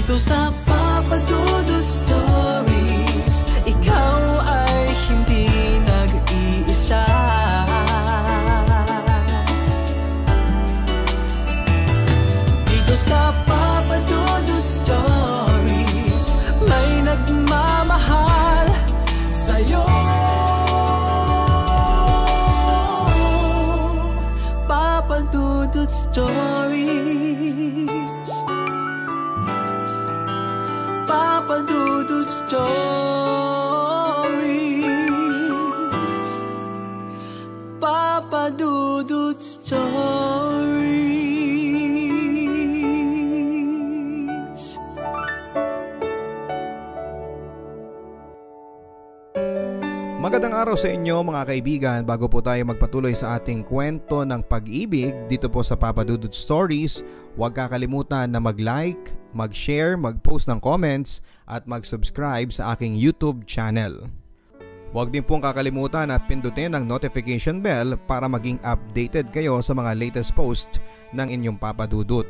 Dito sa Papa Dudut Stories, ikaw ay hindi nag-iisa. Dito sa Papa Dudut Stories, may nagmamahal sa'yo. Papa Dudut Stories, Papa Dudut Stories, Papa Dudut Stories. Magandang araw sa inyo mga kaibigan. Bago po tayo magpatuloy sa ating kwento ng pag-ibig dito po sa Papa Dudut Stories, huwag kakalimutan na mag-like, mag-share, mag-post ng comments at mag-subscribe sa aking YouTube channel. Huwag din pong kakalimutan na pindutin ang notification bell para maging updated kayo sa mga latest post ng inyong Papa Dudut.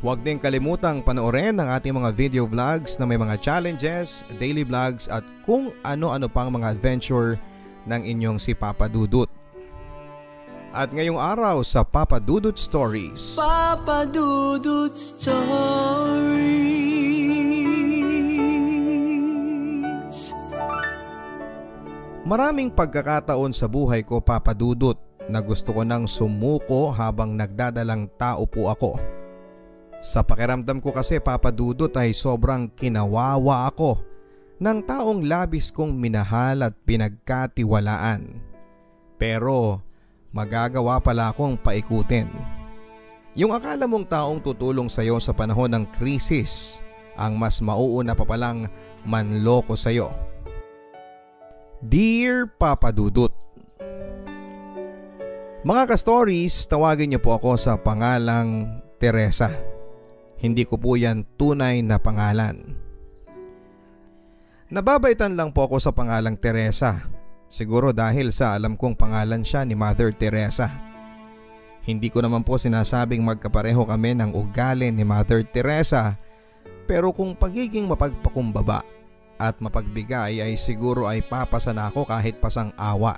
Huwag din kalimutang panoorin ang ating mga video vlogs na may mga challenges, daily vlogs at kung ano-ano pang mga adventure ng inyong si Papa Dudut. At ngayong araw sa Papa Dudut Stories, Papa Dudut Stories. maraming pagkakataon sa buhay ko, Papa Dudut, na gusto ko nang sumuko habang nagdadalang tao po ako. Sa pakiramdam ko kasi, Papa Dudut, ay sobrang kinawawa ako ng taong labis kong minahal at pinagkatiwalaan. Pero magagawa pala akong paikutin. Yung akala mong taong tutulong sa'yo sa panahon ng krisis, ang mas mauuna pa palang manloko sa'yo. Dear Papa Dudut, mga ka-stories, tawagin niyo po ako sa pangalang Teresa. Hindi ko po yan tunay na pangalan. Nababaitan lang po ako sa pangalang Teresa. Siguro dahil sa alam kong pangalan siya ni Mother Teresa. Hindi ko naman po sinasabing magkapareho kami ng ugali ni Mother Teresa, pero kung pagiging mapagpakumbaba at mapagbigay ay siguro ay papasan ako kahit pasang awa.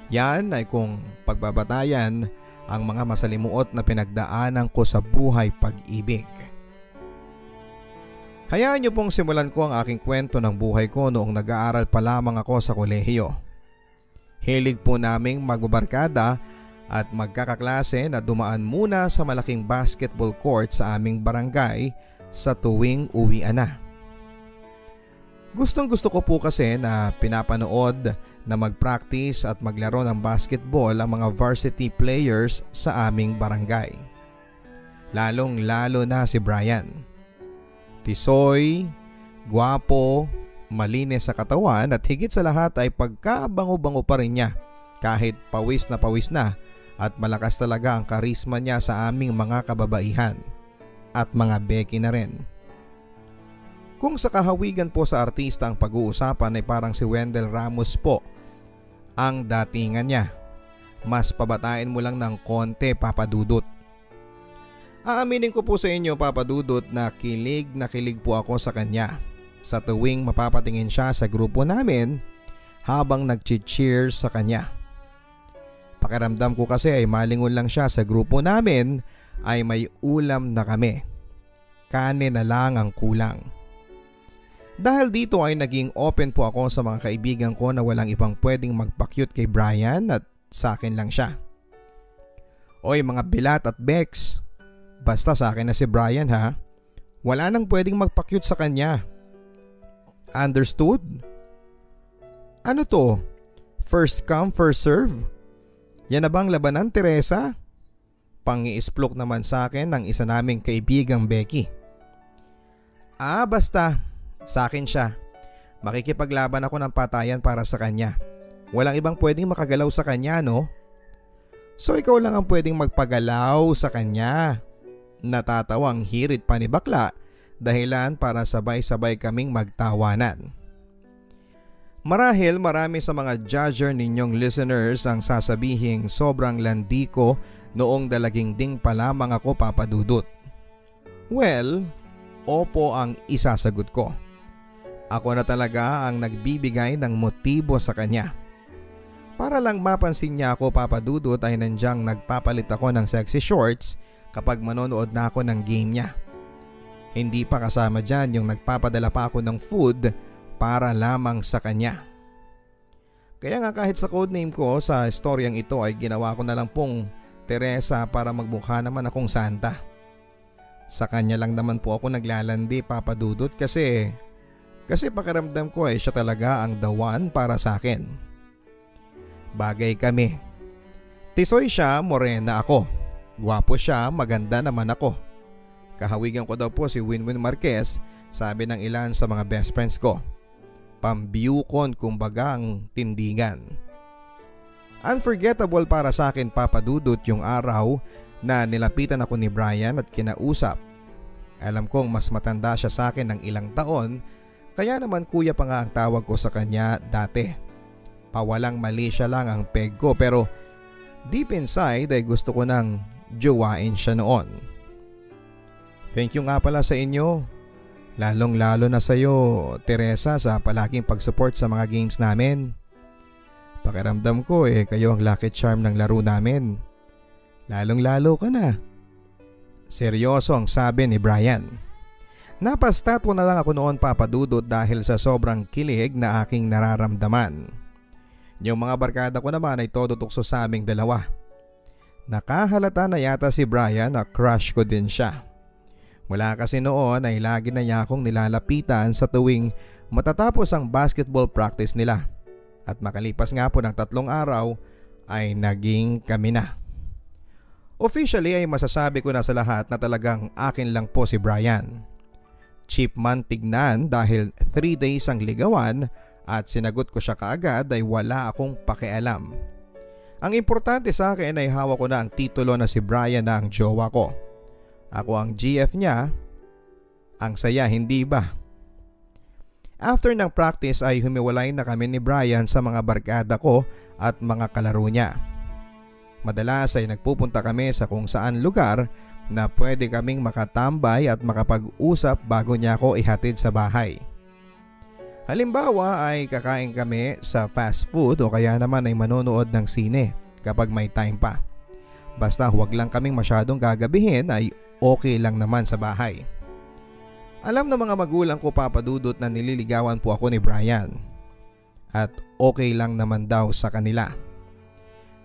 Yan ay kung pagbabatayan ang mga masalimuot na pinagdaanan ko sa buhay pag-ibig. Hayaan niyo pong simulan ko ang aking kwento ng buhay ko noong nag-aaral pa lamang ako sa kolehiyo. Hilig po naming magbabarkada at magkakaklase na dumaan muna sa malaking basketball court sa aming barangay sa tuwing uwian na. Gustong gusto ko po kasi na pinapanood na mag-practice at maglaro ng basketball ang mga varsity players sa aming barangay. Lalong lalo na si Brian. Tisoy, gwapo, malinis sa katawan at higit sa lahat ay pagkabango-bango pa rin niya kahit pawis na at malakas talaga ang karisma niya sa aming mga kababaihan at mga beki na rin. Kung sa kahawigan po sa artista ang pag-uusapan ay parang si Wendell Ramos po ang datingan niya. Mas pabatain mo lang ng konti, Papa Dudut. Aaminin ko po sa inyo, Papa Dudut, na kilig po ako sa kanya sa tuwing mapapatingin siya sa grupo namin habang nag-cheers sa kanya. Pakiramdam ko kasi ay malingon lang siya sa grupo namin ay may ulam na kami. Kanin na lang ang kulang. Dahil dito ay naging open po ako sa mga kaibigan ko na walang ibang pwedeng magpa-cute kay Brian at sa akin lang siya. Oy mga Bilat at Bex, basta sa akin na si Brian ha. Wala nang pwedeng magpa-cute sa kanya. Understood? Ano to? First come, first serve? Yan na bang labanan, Teresa? Pangi-isplok naman sa akin ng isa naming kaibigang Becky. Basta. Sa akin siya. Makikipaglaban ako ng patayan para sa kanya. Walang ibang pwedeng makagalaw sa kanya, no? So ikaw lang ang pwedeng magpagalaw sa kanya. Natatawang hirit pa ni bakla, dahilan para sabay-sabay kaming magtawanan. Marahil marami sa mga judger ninyong listeners ang sasabihing sobrang landi ko noong dalaging ding pa lamang ako, Papa Dudut. Well, opo ang isasagot ko. Ako na talaga ang nagbibigay ng motibo sa kanya. Para lang mapansin niya ako, Papa Dudut, ay nandyang nagpapalit ako ng sexy shorts kapag manonood na ako ng game niya. Hindi pa kasama dyan yung nagpapadala pa ako ng food para lamang sa kanya. Kaya nga kahit sa codename ko sa storyang ito ay ginawa ko na lang pong Teresa para magmukha naman akong Santa. Sa kanya lang naman po ako naglalandi, Papa Dudut, kasi pakiramdam ko ay siya talaga ang the one para sa akin. Bagay kami. Tisoy siya, morena ako. Gwapo siya, maganda naman ako. Kahawigan ko daw po si Winwin Marquez, sabi ng ilan sa mga best friends ko. Pambiyukon kumbaga ang tindigan. Unforgettable para sa akin, Papa Dudut, yung araw na nilapitan ako ni Brian at kinausap. Alam kong mas matanda siya sa akin ng ilang taon, kaya naman kuya pa nga ang tawag ko sa kanya dati. Pawalang mali siya lang ang peg ko, pero deep inside ay gusto ko nang jowain siya noon. Thank you nga pala sa inyo. Lalong lalo na sa iyo, Teresa, sa palaging pag-support sa mga games namin. Pakiramdam ko kayo ang lucky charm ng laro namin. Lalong lalo ka na. Seryoso ang sabi ni Brian. Napastatwa na lang ako noon, Papa Dudut, dahil sa sobrang kilig na aking nararamdaman. Yung mga barkada ko naman ay todo tukso sa aming dalawa. Nakahalata na yata si Brian na crush ko din siya. Mula kasi noon ay lagi na niya akong nilalapitan sa tuwing matatapos ang basketball practice nila. At makalipas nga po ng 3 araw ay naging kami na. Officially ay masasabi ko na sa lahat na talagang akin lang po si Brian. Cheap man tignan dahil 3 days ang ligawan at sinagot ko siya kaagad ay wala akong pakialam. Ang importante sa akin ay hawak ko na ang titulo na si Brian na ang jowa ko. Ako ang GF niya. Ang saya, hindi ba? After ng practice ay humiwalay na kami ni Brian sa mga barkada ko at mga kalaro niya. Madalas ay nagpupunta kami sa kung saan lugar na pwede kaming makatambay at makapag-usap bago niya ako ihatid sa bahay. Halimbawa ay kakain kami sa fast food o kaya naman ay manonood ng sine kapag may time pa. Basta huwag lang kaming masyadong gagabihin ay okay lang naman sa bahay. Alam ng mga magulang ko, Papa Dudut, na nililigawan po ako ni Brian. At okay lang naman daw sa kanila.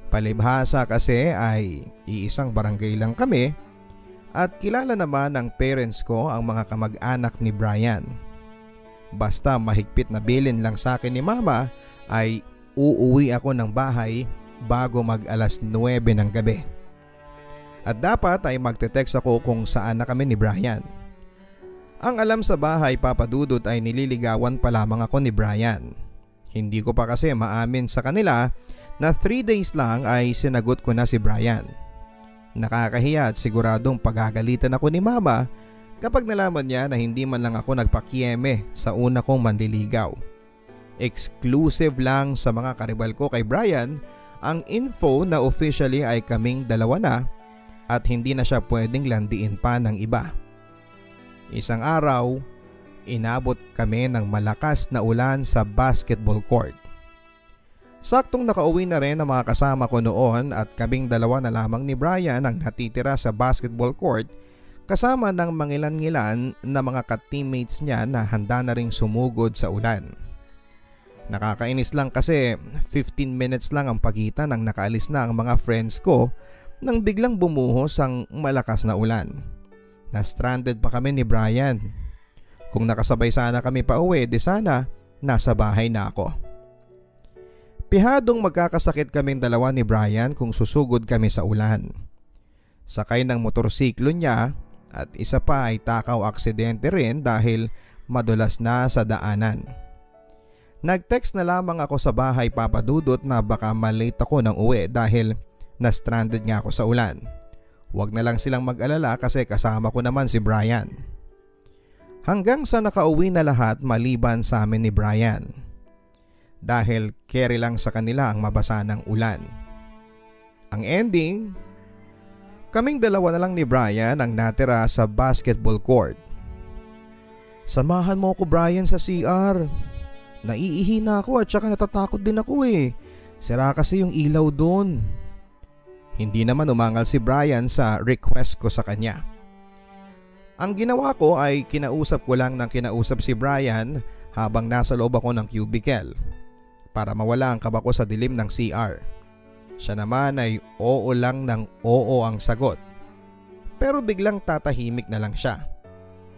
Palibhasa kasi ay iisang barangay lang kami at kilala naman ng parents ko ang mga kamag-anak ni Brian. Basta mahigpit na bilin lang sa akin ni Mama ay uuwi ako ng bahay bago mag-alas 9 ng gabi. At dapat ay magte-text ako kung saan na kami ni Brian. Ang alam sa bahay, Papa Dudut, ay nililigawan pa lamang ako ni Brian. Hindi ko pa kasi maamin sa kanila na 3 days lang ay sinagot ko na si Brian. Nakakahiya at siguradong pagagalitan ako ni Mama kapag nalaman niya na hindi man lang ako nagpakieme sa una kong manliligaw. Exclusive lang sa mga karibal ko kay Brian ang info na officially ay kaming dalawa na at hindi na siya pwedeng landiin pa ng iba. Isang araw, inabot kami ng malakas na ulan sa basketball court. Saktong nakauwi na rin ang mga kasama ko noon at kaming dalawa na lamang ni Brian ang natitira sa basketball court kasama ng mangilan-ngilan na mga ka-teammates niya na handa na ring sumugod sa ulan. Nakakainis lang kasi 15 minutes lang ang pagitan nang nakaalis na ang mga friends ko nang biglang bumuhos ang malakas na ulan. Na-stranded pa kami ni Brian. Kung nakasabay sana kami pa uwi, di sana nasa bahay na ako. Pihadong magkakasakit kaming dalawa ni Brian kung susugod kami sa ulan. Sakay ng motorsiklo niya at isa pa ay takaw aksidente rin dahil madulas na sa daanan. Nag-text na lamang ako sa bahay, Papa Dudut, na baka malate ako ng uwi dahil na-stranded nga ako sa ulan. Huwag na lang silang mag-alala kasi kasama ko naman si Brian. Hanggang sa nakauwi na lahat maliban sa amin ni Brian. Dahil carry lang sa kanila ang mabasa ng ulan. Ang ending, Kaming dalawa na lang ni Brian ang natira sa basketball court. Samahan mo ako Brian sa CR. Naiihi na ako at saka natatakot din ako eh. Sira kasi yung ilaw doon. Hindi naman umangal si Brian sa request ko sa kanya. Ang ginawa ko ay kinausap ko lang ng kinausap si Brian habang nasa loob ako ng cubicle para mawala ang kaba ko sa dilim ng CR. Siya naman ay oo lang ng oo ang sagot. Pero biglang tatahimik na lang siya.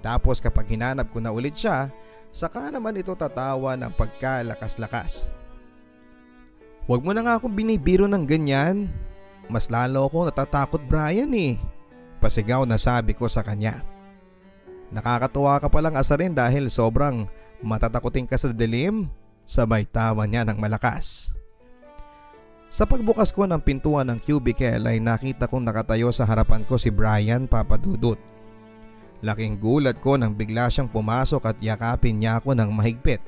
Tapos kapag hinanap ko na ulit siya, saka naman ito tatawa ng pagkalakas-lakas. Huwag mo na nga akong binibiro ng ganyan. Mas lalo ako natatakot Brian eh. Pasigaw na sabi ko sa kanya. Nakakatuwa ka palang asarin dahil sobrang matatakutin ka sa dilim. Sabay tawa niya ng malakas. Sa pagbukas ko ng pintuan ng cubicle ay nakita kong nakatayo sa harapan ko si Brian Papadudut. Laking gulat ko nang bigla siyang pumasok at yakapin niya ako ng mahigpit.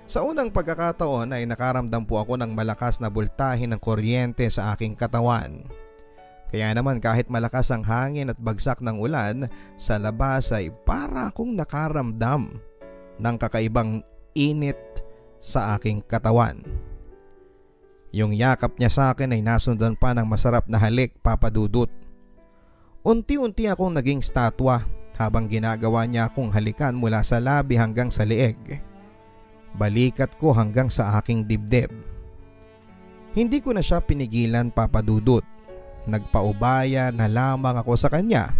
Sa unang pagkakataon ay nakaramdam po ako ng malakas na bultahe ng kuryente sa aking katawan. Kaya naman kahit malakas ang hangin at bagsak ng ulan, sa labas ay para akong nakaramdam ng kakaibang init sa aking katawan. Yung yakap niya sa akin ay nasundan pa ng masarap na halik Papadudut. Unti-unti akong naging statwa habang ginagawa niya akong halikan mula sa labi hanggang sa leeg. Balikat ko hanggang sa aking dibdib. Hindi ko na siya pinigilan Papadudut. Nagpaubaya na lamang ako sa kanya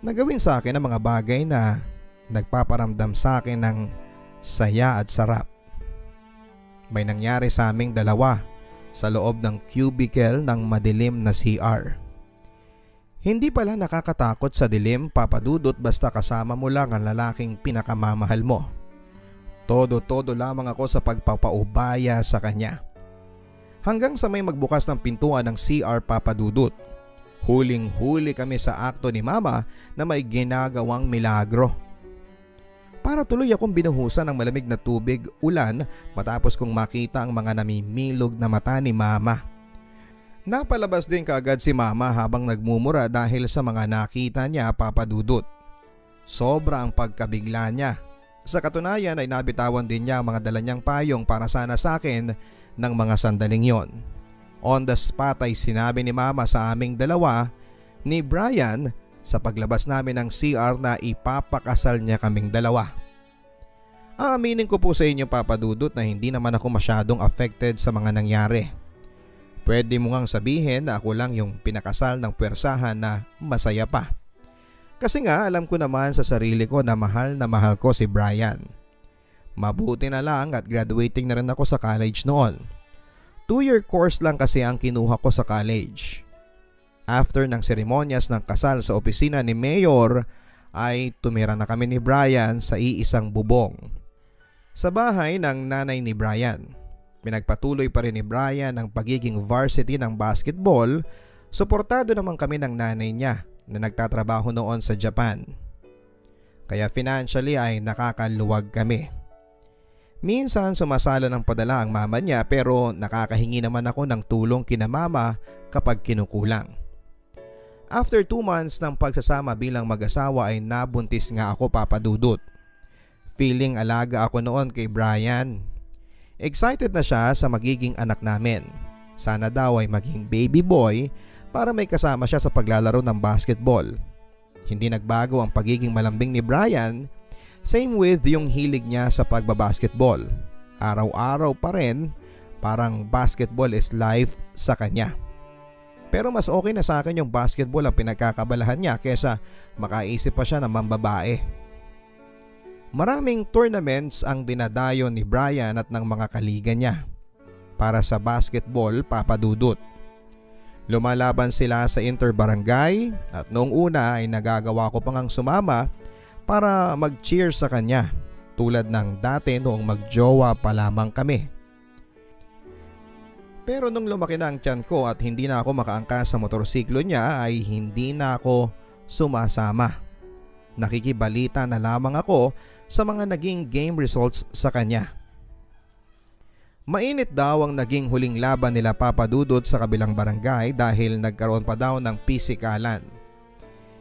na gawin sa akin ang mga bagay na nagpaparamdam sa akin ng saya at sarap. May nangyari sa aming dalawa sa loob ng cubicle ng madilim na CR. Hindi pala nakakatakot sa dilim Papadudut basta kasama mo lang ang lalaking pinakamamahal mo. Todo-todo lamang ako sa pagpapaubaya sa kanya. Hanggang sa may magbukas ng pintuan ng CR Papadudut. Huling-huli kami sa akto ni Mama na may ginagawang milagro. Para tuloy akong binuhusan ng malamig na tubig ulan matapos kong makita ang mga namimilog na mata ni Mama. Napalabas din kaagad si Mama habang nagmumura dahil sa mga nakita niya Papadudut. Sobra ang pagkabigla niya. Sa katunayan ay nabitawan din niya ang mga dala niyang payong para sana sa akin ng mga sandaling yon. On the spot ay sinabi ni Mama sa aming dalawa ni Brian sa paglabas namin ng CR na ipapakasal niya kaming dalawa. Aaminin ko po sa inyo Papadudut na hindi naman ako masyadong affected sa mga nangyari. Pwede mo ngang sabihin na ako lang yung pinakasal ng puwersahan na masaya pa. Kasi nga alam ko naman sa sarili ko na mahal ko si Brian. Mabuti na lang at graduating na rin ako sa college noon. 2-year course lang kasi ang kinuha ko sa college. After ng seremonyas ng kasal sa opisina ni Mayor ay tumira na kami ni Brian sa iisang bubong. Sa bahay ng nanay ni Brian. Pinagpatuloy pa rin ni Brian ang pagiging varsity ng basketball. Suportado naman kami ng nanay niya na nagtatrabaho noon sa Japan. Kaya financially ay nakakaluwag kami. Minsan sumasala ng padala ang mama niya pero nakakahingi naman ako ng tulong kina Mama kapag kinukulang. After 2 months ng pagsasama bilang mag-asawa ay nabuntis nga ako Papadudut. Feeling alaga ako noon kay Brian. Excited na siya sa magiging anak namin. Sana daw ay maging baby boy para may kasama siya sa paglalaro ng basketball. Hindi nagbago ang pagiging malambing ni Brian. Same with yung hilig niya sa pagbabasketball. Araw-araw pa rin, parang basketball is life sa kanya. Pero mas okay na sa akin yung basketball ang pinagkakabalahan niya kesa makaisip pa siya ng mambabae. Maraming tournaments ang dinadayo ni Brian at ng mga kaliga niya para sa basketball Papadudut. Lumalaban sila sa interbarangay at noong una ay nagagawa ko pang sumama para mag-cheer sa kanya tulad ng dati noong magjowa pa lamang kami. Pero nung lumaki na ang tiyan ko at hindi na ako makaangkas sa motorsiklo niya ay hindi na ako sumasama. Nakikibalita na lamang ako sa mga naging game results sa kanya. Mainit daw ang naging huling laban nila Papa Dudut sa kabilang barangay dahil nagkaroon pa daw ng pisikalan.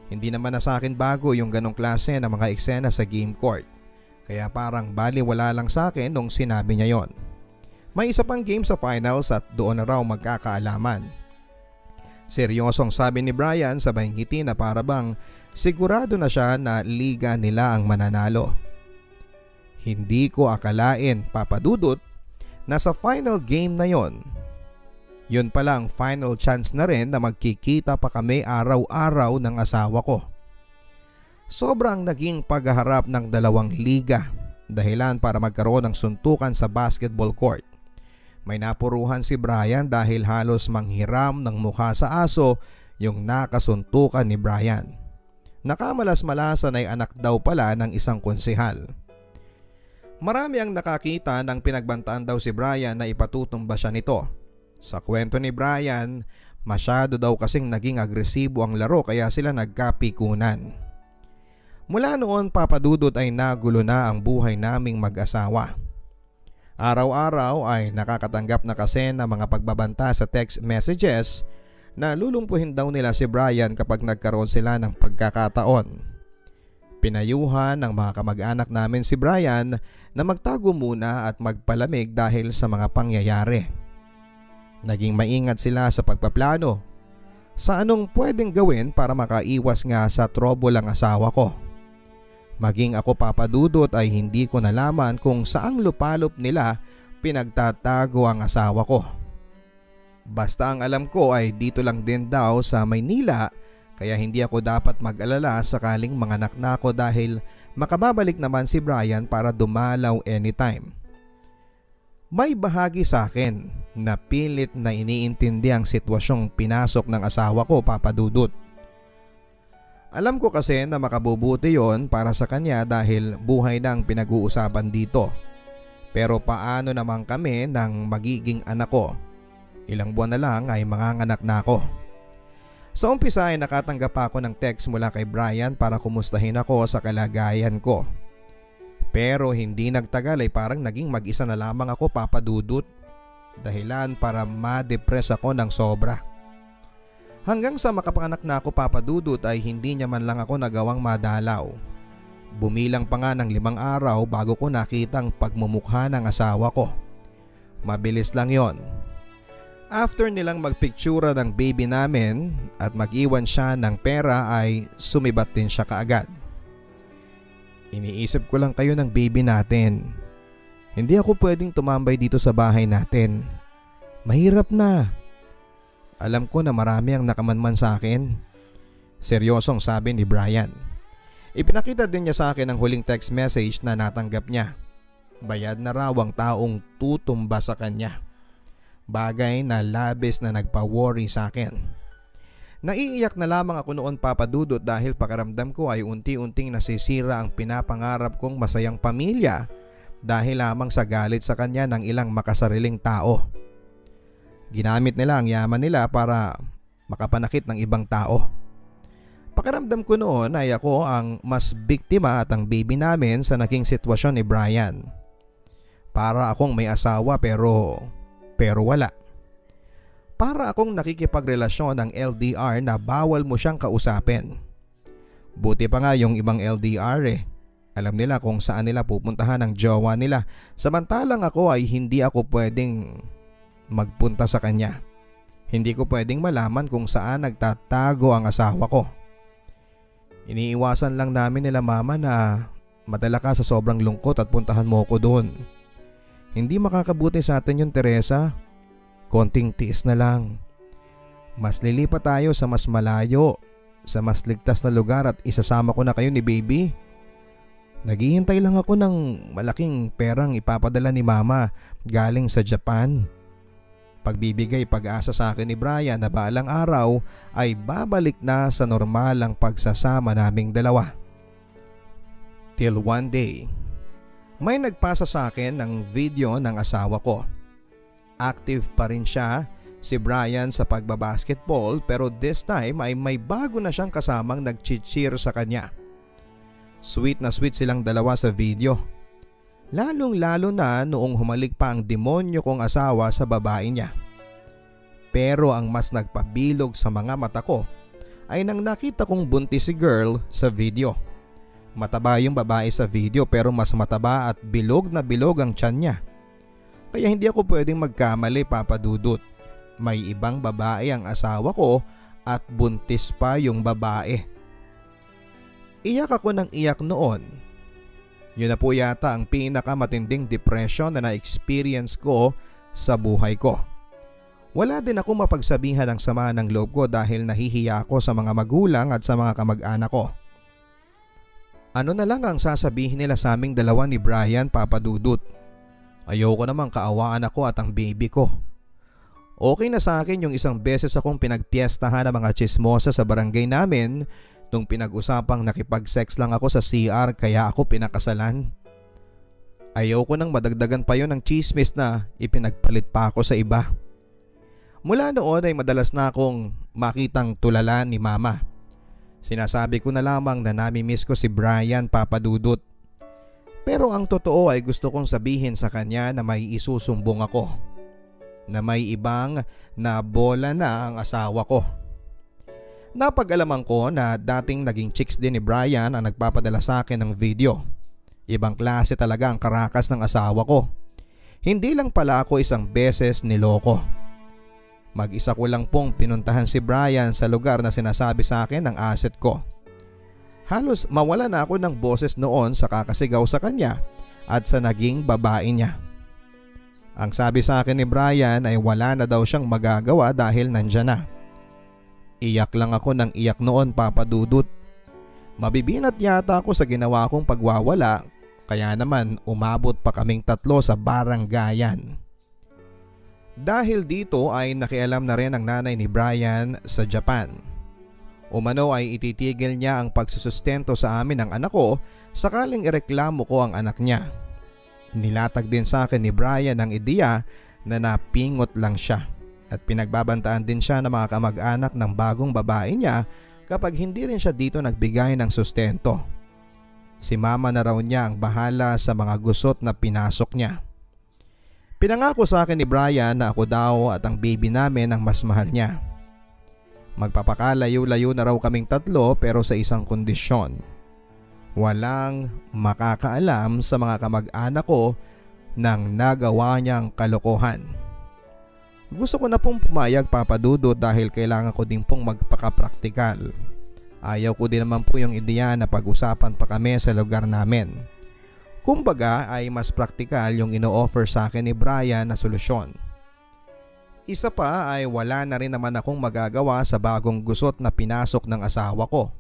Hindi naman na sa akin bago yung ganong klase ng mga eksena sa game court. Kaya parang baliwala lang sa akin nung sinabi niya yon. May isa pang game sa finals at doon na raw magkakaalaman. Seryosong sabi ni Brian sabay ngiti na para bang sigurado na siya na liga nila ang mananalo. Hindi ko akalain, Papa Dudut, na sa final game na yon, yun pala ang final chance na rin na magkikita pa kami araw-araw ng asawa ko. Sobrang naging paghaharap ng dalawang liga, dahilan para magkaroon ng suntukan sa basketball court. May napuruhan si Brian dahil halos manghiram ng mukha sa aso yung nakasuntukan ni Brian. Nakamalas-malasan ay anak daw pala ng isang konsehal. Marami ang nakakita ng pinagbantaan daw si Brian na ipatutumba siya nito. Sa kwento ni Brian, masyado daw kasing naging agresibo ang laro kaya sila nagkapikunan. Mula noon, Papa Dudut, ay nagulo na ang buhay naming mag-asawa. Araw-araw ay nakakatanggap na kasi ng mga pagbabanta sa text messages na lulumpuhin daw nila si Brian kapag nagkaroon sila ng pagkakataon. Pinayuhan ng mga kamag-anak namin si Brian na magtago muna at magpalamig dahil sa mga pangyayari. Naging maingat sila sa pagpaplano sa anong pwedeng gawin para makaiwas nga sa trouble ang asawa ko. Maging ako, Papa Dudut, ay hindi ko nalaman kung saang lupalop nila pinagtatago ang asawa ko. Basta ang alam ko ay dito lang din daw sa Maynila. Kaya hindi ako dapat mag-alala sakaling manganak na ako dahil makababalik naman si Brian para dumalaw anytime. May bahagi sa akin na pilit na iniintindi ang sitwasyong pinasok ng asawa ko, Papa Dudut. Alam ko kasi na makabubuti yon para sa kanya dahil buhay na ang pinag-uusapan dito. Pero paano naman kami ng magiging anak ko? Ilang buwan na lang ay manganganak na ako. Sa umpisa ay nakatanggap ako ng text mula kay Brian para kumustahin ako sa kalagayan ko. Pero hindi nagtagal ay parang naging mag-isa na lamang ako, Papa Dudut. Dahilan para ma-depress ako ng sobra. Hanggang sa makapanganak na ako, Papa Dudut, ay hindi niya man lang ako nagawang madalaw. Bumilang pa nga ng 5 araw bago ko nakitang pagmumukha ng asawa ko. Mabilis lang yon. After nilang magpictura ng baby namin at mag-iwan siya ng pera ay sumibat din siya kaagad. Iniisip ko lang kayo ng baby natin. Hindi ako pwedeng tumambay dito sa bahay natin. Mahirap na. Alam ko na marami ang nakamanman sa akin. Seryosong sabi ni Brian. Ipinakita din niya sa akin ang huling text message na natanggap niya. Bayad na raw ang taong tutumba sa kanya. Bagay na labis na nagpa-worry sa akin. Naiiyak na lamang ako noon, Papa Dudut, dahil pakiramdam ko ay unti-unting nasisira ang pinapangarap kong masayang pamilya dahil lamang sa galit sa kanya ng ilang makasariling tao. Ginamit nila ang yaman nila para makapanakit ng ibang tao. Pakiramdam ko noon ay ako ang mas biktima at ang baby namin sa naging sitwasyon ni Brian. Para akong may asawa pero wala. Para akong nakikipagrelasyon ng LDR na bawal mo siyang kausapin. Buti pa nga yung ibang LDR Alam nila kung saan nila pupuntahan ang jowa nila. Samantalang ako ay hindi ako pwedeng magpunta sa kanya. Hindi ko pwedeng malaman kung saan nagtatago ang asawa ko. Iniiwasan lang namin nila mama na madala ka sa sobrang lungkot at puntahan mo ko doon. Hindi makakabuti sa atin yun, Teresa. Konting tiis na lang. Mas lilipat tayo sa mas malayo, sa mas ligtas na lugar at isasama ko na kayo ni baby. Naghihintay lang ako ng malaking perang ipapadala ni mama galing sa Japan. Pagbibigay pag-asa sa akin ni Brian na balang araw ay babalik na sa normal ang pagsasama naming dalawa. Till one day, may nagpasa sa akin ng video ng asawa ko. Active pa rin siya, si Brian, sa pagbabasketball, pero this time ay may bago na siyang kasamang nag-cheer sa kanya. Sweet na sweet silang dalawa sa video. Lalong-lalo na noong humalik pa ang demonyo kong asawa sa babae niya. Pero ang mas nagpabilog sa mga mata ko ay nang nakita kong buntis si girl sa video. Mataba yung babae sa video pero mas mataba at bilog na bilog ang tiyan niya. Kaya hindi ako pwedeng magkamali, Papa Dudut. May ibang babae ang asawa ko at buntis pa yung babae. Iyak ako ng iyak noon. Yun na po yata ang pinakamatinding depression na na-experience ko sa buhay ko. Wala din ako mapagsabihan ng sama ng loob ko dahil nahihiya ako sa mga magulang at sa mga kamag-anak ko. Ano na lang ang sasabihin nila sa aming dalawa ni Brian, Papa Dudut? Ayoko namang kaawaan ako at ang baby ko. Okay na sa akin yung isang beses akong pinagpiestahan ng mga chismosa sa barangay namin nung pinag-usapang nakipag-sex lang ako sa CR kaya ako pinakasalan. Ayoko nang madagdagan pa yon ng chismis na ipinagpalit pa ako sa iba. Mula noon ay madalas na akong makitang tulala ni Mama. Sinasabi ko na lamang na nami-miss ko si Brian, Papa Dudut. Pero ang totoo ay gusto kong sabihin sa kanya na may isusumbong ako. Na may ibang na bola na ang asawa ko. Napag-alaman ko na dating naging chicks din ni Brian ang nagpapadala sa akin ng video. Ibang klase talaga ang karakas ng asawa ko. Hindi lang pala ako isang beses niloko. Mag-isa ko lang pong pinuntahan si Brian sa lugar na sinasabi sa akin ng asset ko. Halos mawala na ako ng boses noon sa kakasigaw sa kanya at sa naging babae niya. Ang sabi sa akin ni Brian ay wala na daw siyang magagawa dahil nandyan na. Iyak lang ako ng iyak noon, Papa Dudut. Mabibinat yata ako sa ginawa kong pagwawala kaya naman umabot pa kaming 3 sa baranggayan. Dahil dito ay nakialam na rin ang nanay ni Brian sa Japan. Umano ay ititigil niya ang pagsusustento sa amin ng anak ko sakaling ireklamo ko ang anak niya. Nilatag din sa akin ni Brian ang ideya na napingot lang siya at pinagbabantaan din siya ng mga kamag-anak ng bagong babae niya kapag hindi rin siya dito nagbigay ng sustento. Si Mama na raw niya ang bahala sa mga gusot na pinasok niya. Pinangako sa akin ni Brian na ako daw at ang baby namin ang mas mahal niya. Magpapakalayo-layo na raw kaming 3 pero sa isang kondisyon. Walang makakaalam sa mga kamag-anak ko nang nagawa niyang kalokohan. Gusto ko na pong pumayag, Papa Dudut, dahil kailangan ko din pong magpakapraktikal. Ayaw ko din naman po yung ideya na pag-usapan pa kami sa lugar namin. Kumbaga ay mas praktikal yung ino-offer sa akin ni Brian na solusyon. Isa pa ay wala na rin naman akong magagawa sa bagong gusot na pinasok ng asawa ko.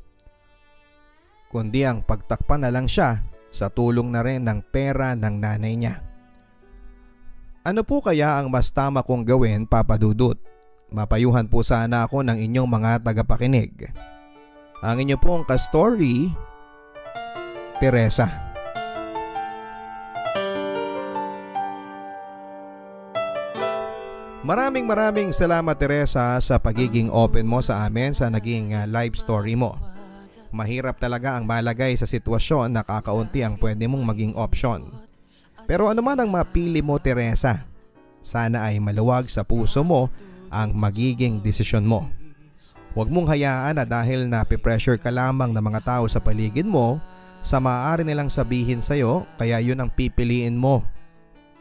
Kundi ang pagtakpan na lang siya sa tulong na rin ng pera ng nanay niya. Ano po kaya ang mas tama kong gawin, Papa Dudut? Mapayuhan po sana ako ng inyong mga tagapakinig. Ang inyo pong ka-story, Teresa. Maraming salamat, Teresa, sa pagiging open mo sa amin sa naging live story mo. Mahirap talaga ang malagay sa sitwasyon na kakaunti ang pwede mong maging option. Pero ano man ang mapili mo, Teresa, sana ay maluwag sa puso mo ang magiging desisyon mo. Huwag mong hayaan na dahil napipressure ka lamang ng mga tao sa paligid mo sa maaari nilang sabihin sa'yo kaya yun ang pipiliin mo.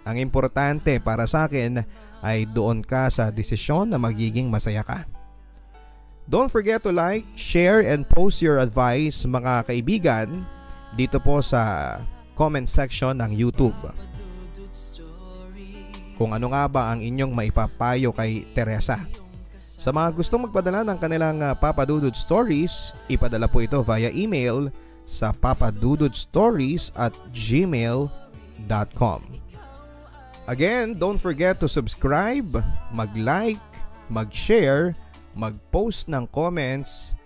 Ang importante para sa akin ay doon ka sa desisyon na magiging masaya ka. Don't forget to like, share, and post your advice, mga kaibigan, dito po sa comment section ng YouTube. Kung ano nga ba ang inyong maipapayo kay Teresa. Sa mga gustong magpadala ng kanilang Papa Dudut Stories, ipadala po ito via email sa papadudutstories@gmail.com. Again, don't forget to subscribe, mag-like, mag-share, mag-post ng comments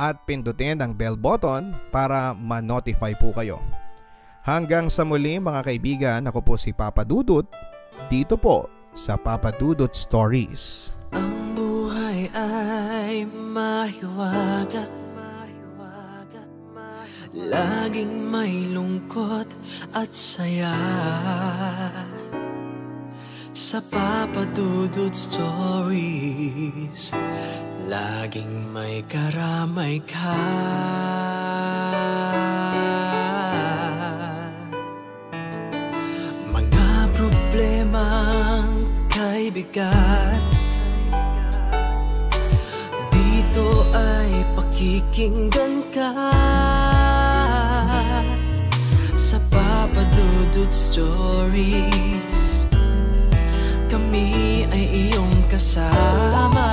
at pindutin ang bell button para ma-notify po kayo. Hanggang sa muli, mga kaibigan, ako po si Papa Dudut dito po sa Papa Dudut Stories. Ang buhay ay mahiwaga, laging may lungkot at saya. Sa Papa Dudut Stories, laging may karamay ka. Mga problemang kay bigat, dito ay pakikinggan ka. Sa Papa Dudut Stories, kami ay iyong kasama.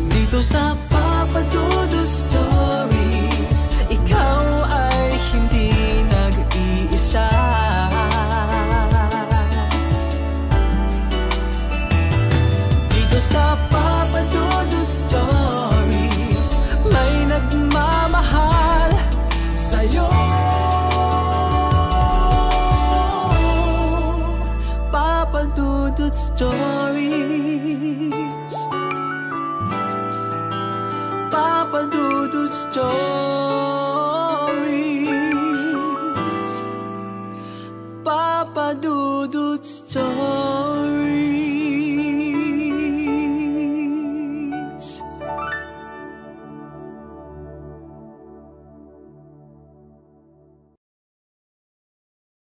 Dito sa Papa Dudut Stories, ikaw ay hindi nag-iisa. Dito sa Papa Dudut Stories, may nagmamahal sa'yo. Papa Dudut Stories, Papa Dudut Stories.